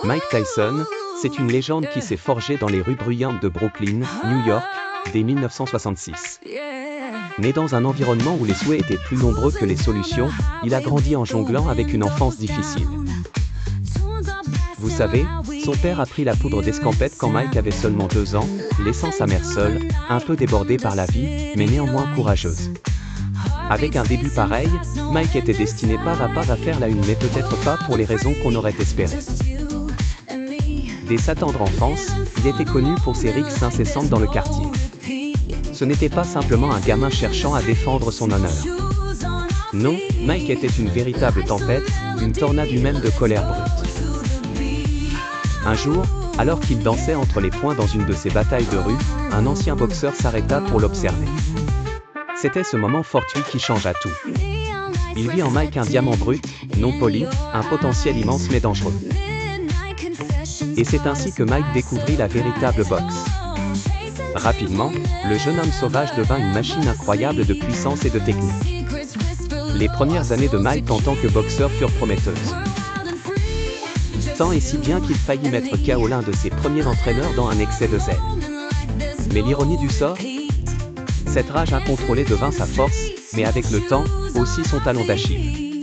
Mike Tyson, c'est une légende qui s'est forgée dans les rues bruyantes de Brooklyn, New York, dès 1966. Né dans un environnement où les souhaits étaient plus nombreux que les solutions, il a grandi en jonglant avec une enfance difficile. Vous savez, son père a pris la poudre d'escampette quand Mike avait seulement 2 ans, laissant sa mère seule, un peu débordée par la vie, mais néanmoins courageuse. Avec un début pareil, Mike était destiné pas à faire la une, mais peut-être pas pour les raisons qu'on aurait espérées. Dès sa tendre enfance, il était connu pour ses rixes incessantes dans le quartier. Ce n'était pas simplement un gamin cherchant à défendre son honneur. Non, Mike était une véritable tempête, une tornade humaine de colère brute. Un jour, alors qu'il dansait entre les poings dans une de ses batailles de rue, un ancien boxeur s'arrêta pour l'observer. C'était ce moment fortuit qui changea tout. Il vit en Mike un diamant brut, non poli, un potentiel immense mais dangereux. Et c'est ainsi que Mike découvrit la véritable boxe. Rapidement, le jeune homme sauvage devint une machine incroyable de puissance et de technique. Les premières années de Mike en tant que boxeur furent prometteuses. Tant et si bien qu'il faillit mettre KO l'un de ses premiers entraîneurs dans un excès de zèle. Mais l'ironie du sort? Cette rage incontrôlée devint sa force, mais avec le temps, aussi son talon d'Achille.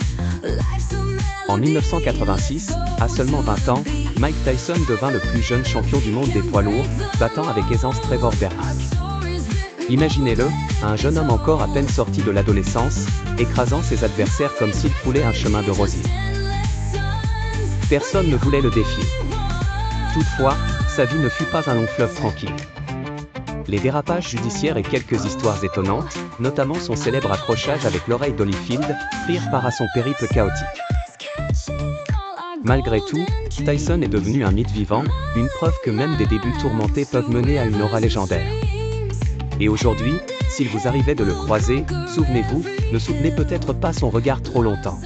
En 1986, à seulement 20 ans, Mike Tyson devint le plus jeune champion du monde des poids lourds, battant avec aisance Trevor Berbick. Imaginez-le, un jeune homme encore à peine sorti de l'adolescence, écrasant ses adversaires comme s'il foulait un chemin de rosier. Personne ne voulait le défier. Toutefois, sa vie ne fut pas un long fleuve tranquille. Les dérapages judiciaires et quelques histoires étonnantes, notamment son célèbre accrochage avec l'oreille d'Holyfield, prirent part à son périple chaotique. Malgré tout, Tyson est devenu un mythe vivant, une preuve que même des débuts tourmentés peuvent mener à une aura légendaire. Et aujourd'hui, s'il vous arrivait de le croiser, souvenez-vous, ne soutenez peut-être pas son regard trop longtemps.